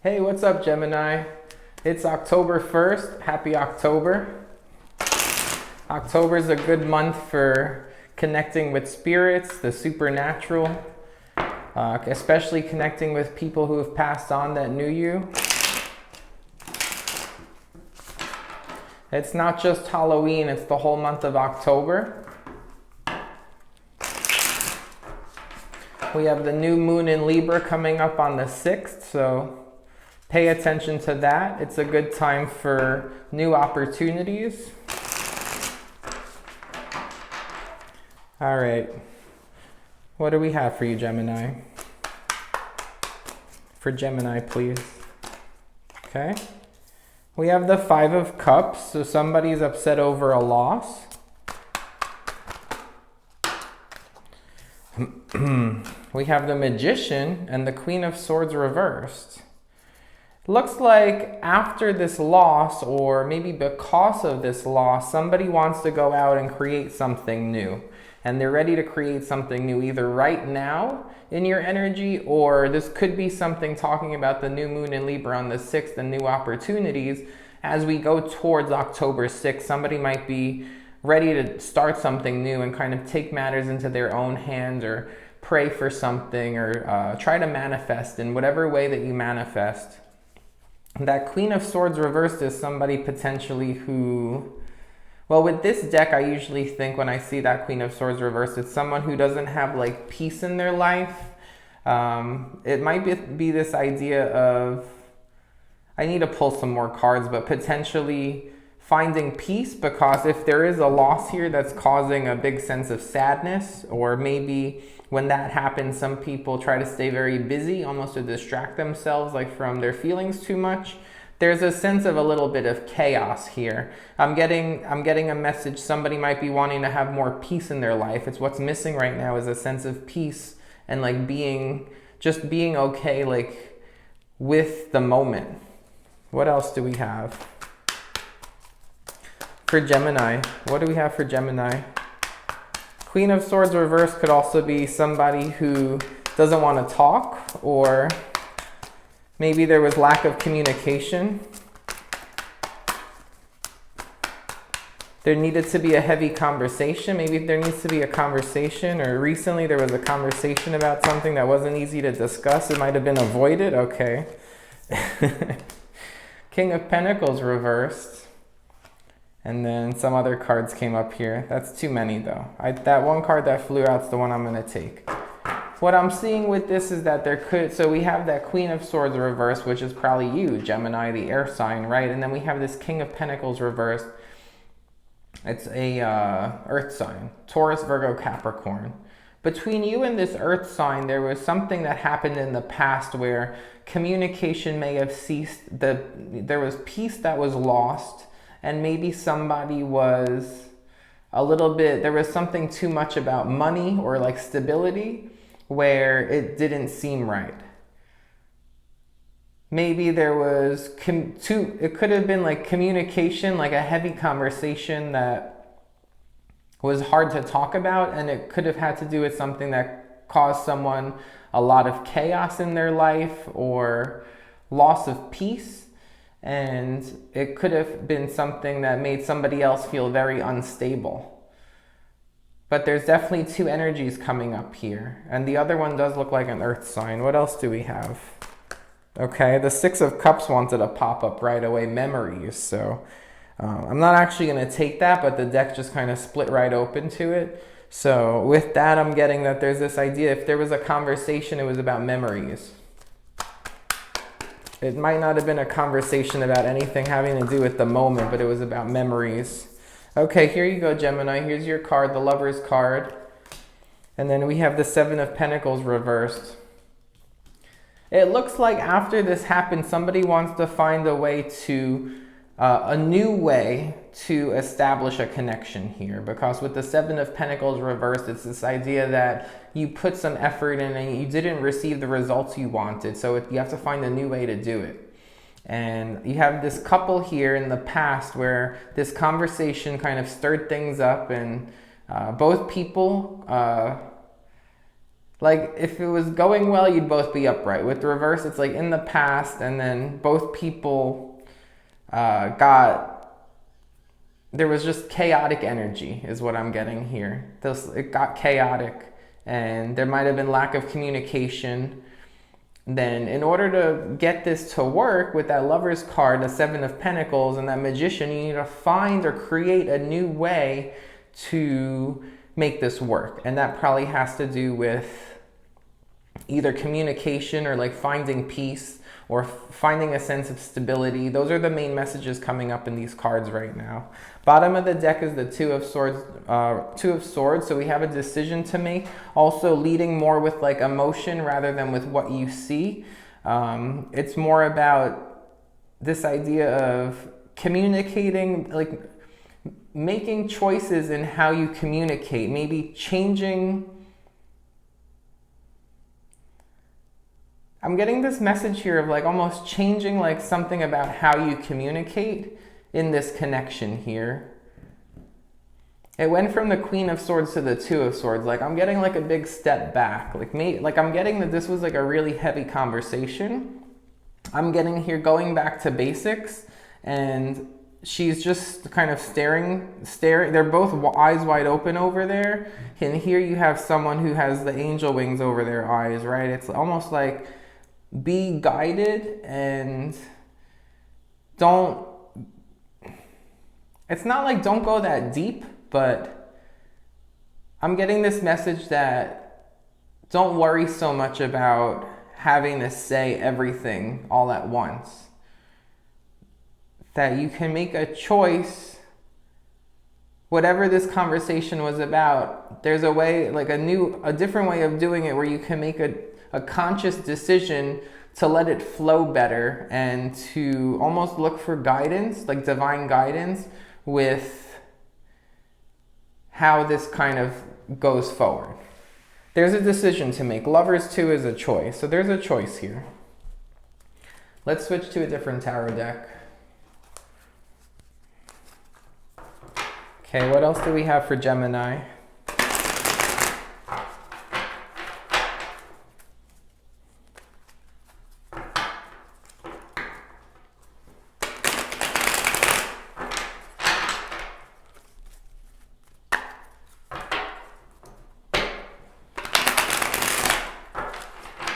Hey, what's up, Gemini? It's October 1st. Happy October. October is a good month for connecting with spirits, the supernatural, especially connecting with people who have passed on that knew you. It's not just Halloween, it's the whole month of October. We have the new moon in Libra coming up on the 6th, so pay attention to that. It's a good time for new opportunities. All right. What do we have for you, Gemini? For Gemini, please. Okay. We have the 5 of Cups, so somebody's upset over a loss. We have the Magician and the Queen of Swords reversed. Looks like after this loss, or maybe because of this loss, somebody wants to go out and create something new. And they're ready to create something new either right now in your energy, or this could be something talking about the new moon in Libra on the 6th and new opportunities. As we go towards October 6th, somebody might be ready to start something new and kind of take matters into their own hands, or pray for something, or try to manifest in whatever way that you manifest. That Queen of Swords reversed is somebody potentially who, well, with this deck, I usually think when I see that Queen of Swords reversed, it's someone who doesn't have like peace in their life. It might be this idea of, I need to pull some more cards, but potentially finding peace, because if there is a loss here that's causing a big sense of sadness, or maybe when that happens, some people try to stay very busy, almost to distract themselves like from their feelings too much. There's a sense of a little bit of chaos here. I'm getting a message. Somebody might be wanting to have more peace in their life. It's what's missing right now is a sense of peace and like being okay, like with the moment. What else do we have for Gemini? What do we have for Gemini? Queen of Swords reversed could also be somebody who doesn't want to talk, or maybe there was lack of communication. There needed to be a heavy conversation. Maybe there needs to be a conversation, or recently there was a conversation about something that wasn't easy to discuss. It might have been avoided. Okay. King of Pentacles reversed. And then some other cards came up here. That's too many though. That one card that flew out is the one I'm going to take. What I'm seeing with this is that so we have that Queen of Swords reversed, which is probably you, Gemini, the air sign, right? And then we have this King of Pentacles reversed. It's a earth sign, Taurus, Virgo, Capricorn. Between you and this earth sign, there was something that happened in the past where communication may have ceased. There was peace that was lost. And maybe somebody was there was something too much about money or like stability where it didn't seem right. Maybe there was, it could have been like communication, like a heavy conversation that was hard to talk about, and it could have had to do with something that caused someone a lot of chaos in their life or loss of peace. And it could have been something that made somebody else feel very unstable. But there's definitely 2 energies coming up here. And the other one does look like an earth sign. What else do we have? Okay, the 6 of Cups wanted to pop up right away, memories. So I'm not actually going to take that, but the deck just kind of split right open to it. So with that, I'm getting that there's this idea, if there was a conversation, it was about memories. It might not have been a conversation about anything having to do with the moment, but it was about memories. Okay, here you go, Gemini. Here's your card, the Lover's card. And then we have the 7 of Pentacles reversed. It looks like after this happened, somebody wants to find a new way to establish a connection here, because with the 7 of Pentacles reversed, it's this idea that you put some effort in and you didn't receive the results you wanted, so you have to find a new way to do it. And you have this couple here in the past where this conversation kind of stirred things up, and both people like if it was going well, you'd both be upright. With the reverse, it's like in the past, and then both people there was just chaotic energy is what I'm getting here. It got chaotic, and there might have been lack of communication. Then in order to get this to work with that Lover's card, the Seven of Pentacles, and that Magician, you need to find or create a new way to make this work. And that probably has to do with either communication or like finding peace or finding a sense of stability. Those are the main messages coming up in these cards right now. Bottom of the deck is the Two of Swords. So we have a decision to make. Also leading more with like emotion rather than with what you see. It's more about this idea of communicating, like making choices in how you communicate, maybe changing. I'm getting this message here of like almost changing like something about how you communicate in this connection here. It went from the Queen of Swords to the Two of Swords. Like I'm getting like a big step back. Like I'm getting that this was like a really heavy conversation. I'm getting here going back to basics, and she's just kind of staring. They're both eyes wide open over there. And here you have someone who has the angel wings over their eyes, right? It's almost like be guided and don't, it's not like don't go that deep, but I'm getting this message that don't worry so much about having to say everything all at once. That you can make a choice, whatever this conversation was about, there's a way, like a different way of doing it where you can make a conscious decision to let it flow better and to almost look for guidance, like divine guidance, with how this kind of goes forward. There's a decision to make. Lovers too is a choice. So there's a choice here. Let's switch to a different tarot deck. Okay, what else do we have for Gemini?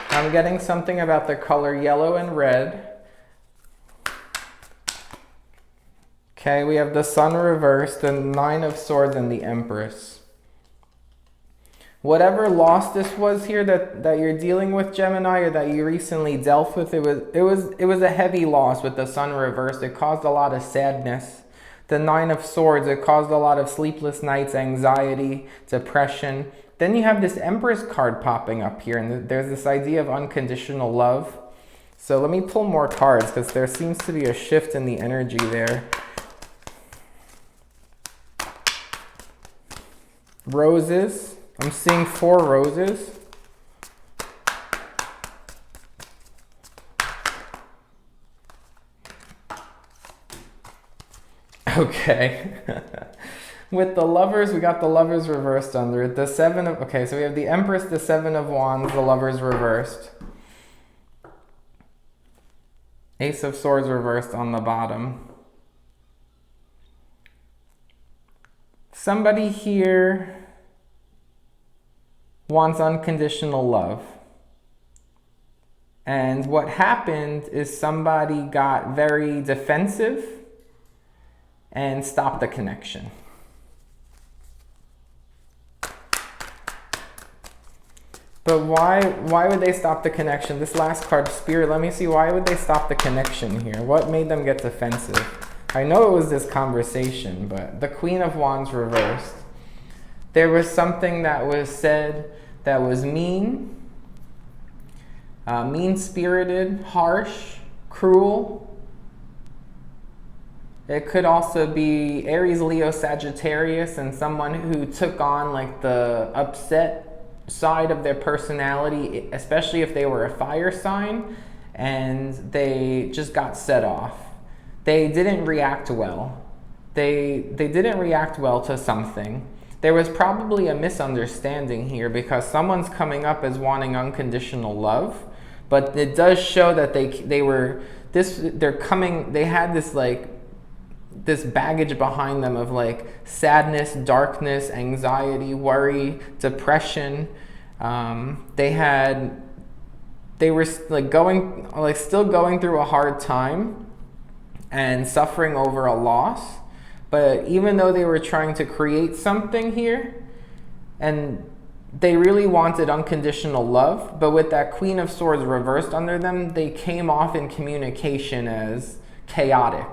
I'm getting something about the color yellow and red. Okay, we have the Sun reversed, the Nine of Swords, and the Empress. Whatever loss this was here that you're dealing with, Gemini, or that you recently dealt with, it was a heavy loss with the Sun reversed. It caused a lot of sadness. The Nine of Swords, it caused a lot of sleepless nights, anxiety, depression. Then you have this Empress card popping up here, and there's this idea of unconditional love. So let me pull more cards, because there seems to be a shift in the energy there. Roses. I'm seeing 4 roses. Okay. With the Lovers, we got the Lovers reversed under it. The Seven of... Okay, so we have the Empress, the Seven of Wands, the Lovers reversed. Ace of Swords reversed on the bottom. Somebody here wants unconditional love. And what happened is somebody got very defensive and stopped the connection. But why would they stop the connection? This last card, Spirit, let me see, why would they stop the connection here? What made them get defensive? I know it was this conversation, but the Queen of Wands reversed. There was something that was said that was mean, mean-spirited, harsh, cruel. It could also be Aries, Leo, Sagittarius, and someone who took on like the upset side of their personality, especially if they were a fire sign, and they just got set off. They didn't react well. They didn't react well to something. there was probably a misunderstanding here because someone's coming up as wanting unconditional love, but it does show that they had this like this baggage behind them of like sadness, darkness, anxiety, worry, depression. They were like still going through a hard time and suffering over a loss. But even though they were trying to create something here, and they really wanted unconditional love, but with that Queen of Swords reversed under them, they came off in communication as chaotic.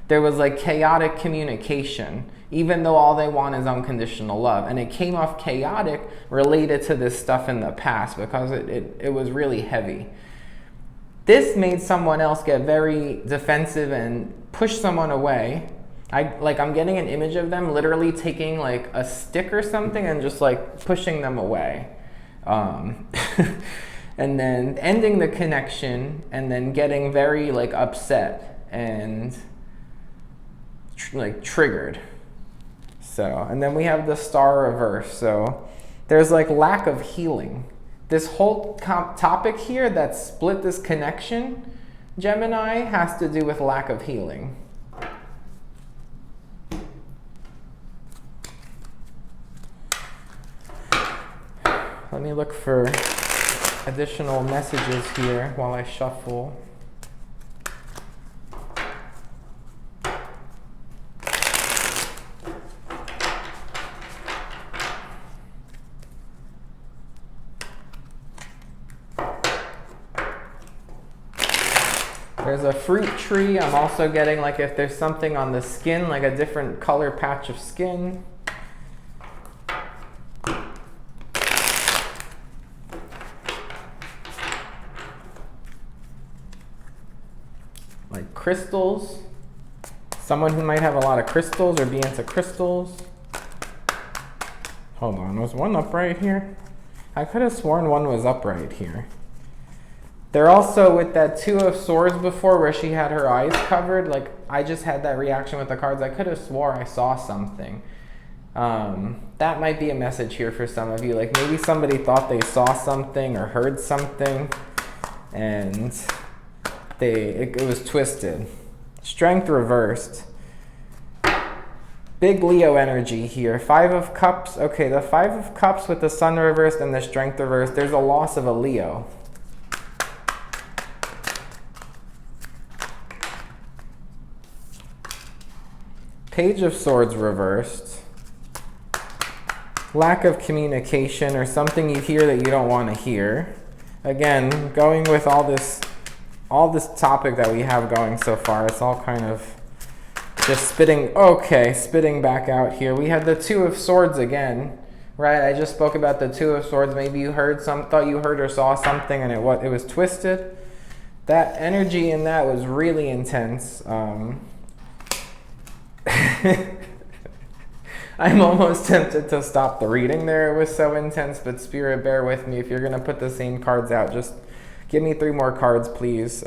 There was like chaotic communication, even though all they want is unconditional love. And it came off chaotic related to this stuff in the past because it was really heavy. This made someone else get very defensive and push someone away. I'm getting an image of them literally taking like a stick or something and just like pushing them away. And then ending the connection and then getting very like upset and triggered. So, and then we have the Star reverse. So there's like lack of healing. This whole topic here that split this connection, Gemini, has to do with lack of healing. Let me look for additional messages here while I shuffle. There's a fruit tree. I'm also getting like if there's something on the skin, like a different color patch of skin. Like crystals. Someone who might have a lot of crystals or be into crystals. Hold on, was one upright here? I could have sworn one was upright here. They're also with that Two of Swords before where she had her eyes covered. Like I just had that reaction with the cards. I could have swore I saw something. That might be a message here for some of you. Like maybe somebody thought they saw something or heard something and it was twisted. Strength reversed. Big Leo energy here. Five of Cups. Okay, the Five of Cups with the Sun reversed and the Strength reversed. There's a loss of a Leo. Page of Swords reversed. Lack of communication or something you hear that you don't want to hear. Again, going with all this topic that we have going so far, it's all kind of just spitting back out here. We had the Two of Swords again, right? I just spoke about the Two of Swords. Maybe you thought you heard or saw something and it was twisted. That energy in that was really intense. I'm almost tempted to stop the reading there. It was so intense, but Spirit, bear with me. If you're going to put the same cards out, just give me 3 more cards, please.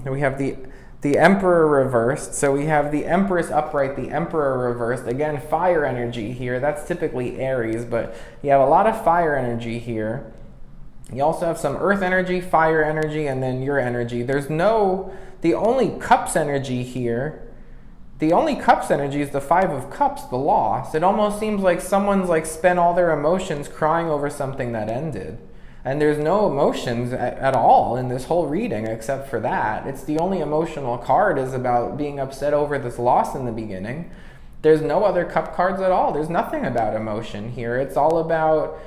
We have the Emperor reversed. So we have the Empress upright, the Emperor reversed. Again, fire energy here. That's typically Aries, but you have a lot of fire energy here. You also have some earth energy, fire energy, and then your energy. The only Cups energy here. The only Cups energy is the Five of Cups, the loss. It almost seems like someone's like spent all their emotions crying over something that ended. And there's no emotions at all in this whole reading except for that. It's the only emotional card is about being upset over this loss in the beginning. There's no other Cup cards at all. There's nothing about emotion here. It's all about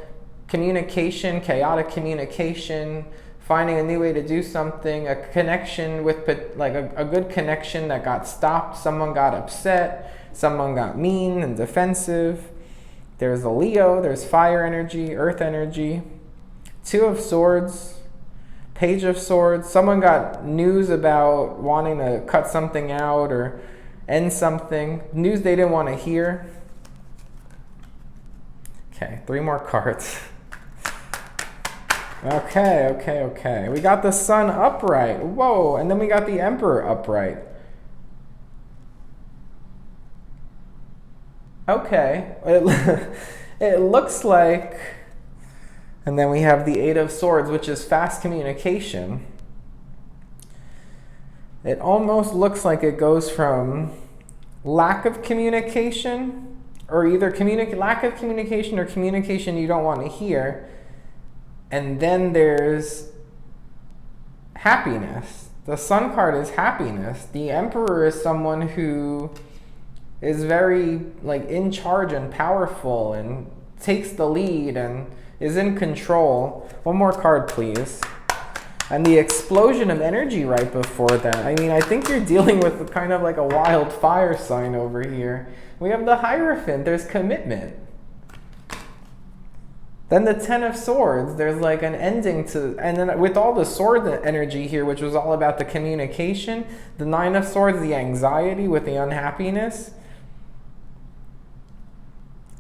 communication, chaotic communication, finding a new way to do something, a connection with like a good connection that got stopped. Someone got upset, someone got mean and defensive. There's a Leo, there's fire energy, earth energy. Two of Swords, Page of Swords. Someone got news about wanting to cut something out or end something. News they didn't want to hear. Okay, 3 more cards. Okay. We got the Sun upright. Whoa, and then we got the Emperor upright. Okay. It looks like, and then we have the Eight of Swords, which is fast communication. It almost looks like it goes from lack of communication, or either lack of communication or communication you don't want to hear, and then there's happiness. The Sun card is happiness. The Emperor is someone who is very like in charge and powerful and takes the lead and is in control. One more card, please. And the explosion of energy right before that. I mean, I think you're dealing with kind of like a wild fire sign over here. We have the Hierophant. There's commitment. Then the Ten of Swords. There's like an ending to... And then with all the sword energy here, which was all about the communication, the Nine of Swords, the anxiety with the unhappiness.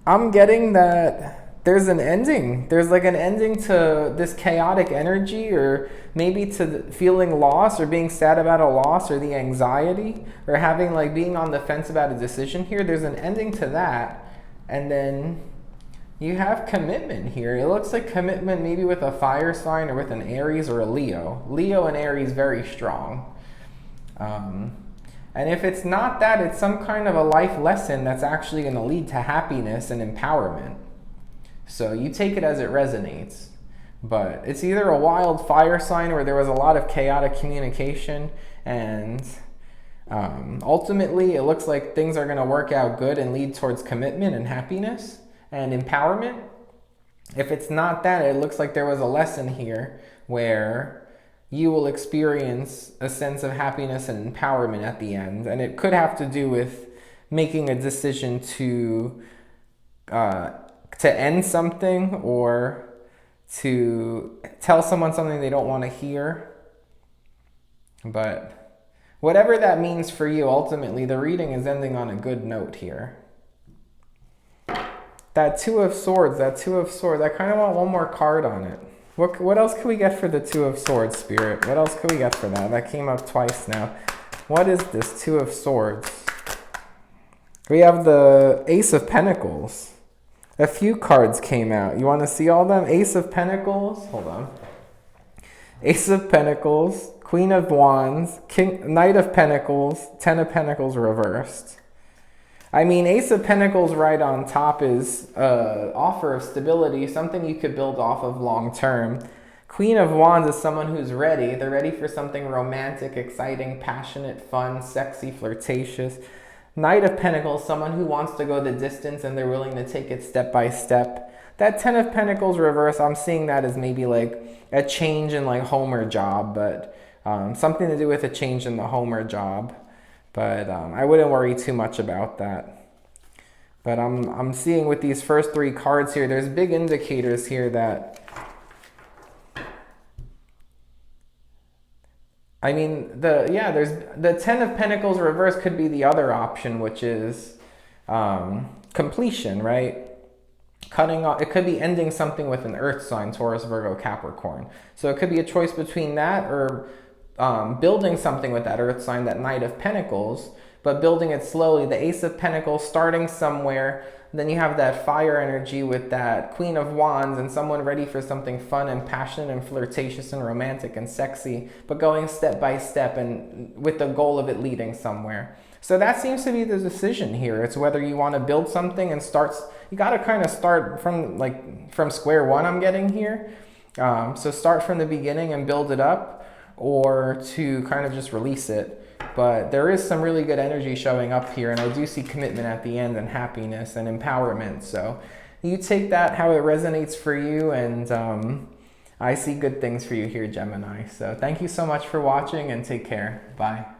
I'm getting that there's an ending. There's like an ending to this chaotic energy, or maybe to feeling lost or being sad about a loss, or the anxiety, or having like being on the fence about a decision here. There's an ending to that. And then you have commitment here. It looks like commitment maybe with a fire sign or with an Aries or a Leo. Leo and Aries very strong. And if it's not that, it's some kind of a life lesson that's actually going to lead to happiness and empowerment. So you take it as it resonates. But it's either a wild fire sign where there was a lot of chaotic communication, and ultimately it looks like things are going to work out good and lead towards commitment and happiness and empowerment. If it's not that, it looks like there was a lesson here where you will experience a sense of happiness and empowerment at the end. And it could have to do with making a decision to end something, or to tell someone something they don't want to hear. But whatever that means for you, ultimately, the reading is ending on a good note here. That Two of Swords, I kind of want one more card on it. What else can we get for the Two of Swords, Spirit? What else can we get for that? That came up twice now. What is this Two of Swords? We have the Ace of Pentacles. A few cards came out. You want to see all of them? Ace of Pentacles. Hold on. Ace of Pentacles, Queen of Wands, Knight of Pentacles, Ten of Pentacles reversed. I mean, Ace of Pentacles right on top is an offer of stability, something you could build off of long term. Queen of Wands is someone who's ready. They're ready for something romantic, exciting, passionate, fun, sexy, flirtatious. Knight of Pentacles, someone who wants to go the distance and they're willing to take it step by step. That Ten of Pentacles reverse, I'm seeing that as maybe like a change in like home or job, but something to do with a change in the home or job. But I wouldn't worry too much about that. But I'm seeing with these first three cards here, there's big indicators here that, I mean, there's the Ten of Pentacles reverse could be the other option, which is completion, right? Cutting off, it could be ending something with an earth sign, Taurus, Virgo, Capricorn. So it could be a choice between that or building something with that earth sign, that Knight of Pentacles, but building it slowly. The Ace of Pentacles starting somewhere, then you have that fire energy with that Queen of Wands and someone ready for something fun and passionate and flirtatious and romantic and sexy, but going step by step and with the goal of it leading somewhere. So that seems to be the decision here. It's whether you want to build something and you got to kind of start from square one, I'm getting here. So start from the beginning and build it up, or to kind of just release it. But there is some really good energy showing up here, and I do see commitment at the end and happiness and empowerment. So you take that how it resonates for you, and I see good things for you here, Gemini. So thank you so much for watching, and take care. Bye.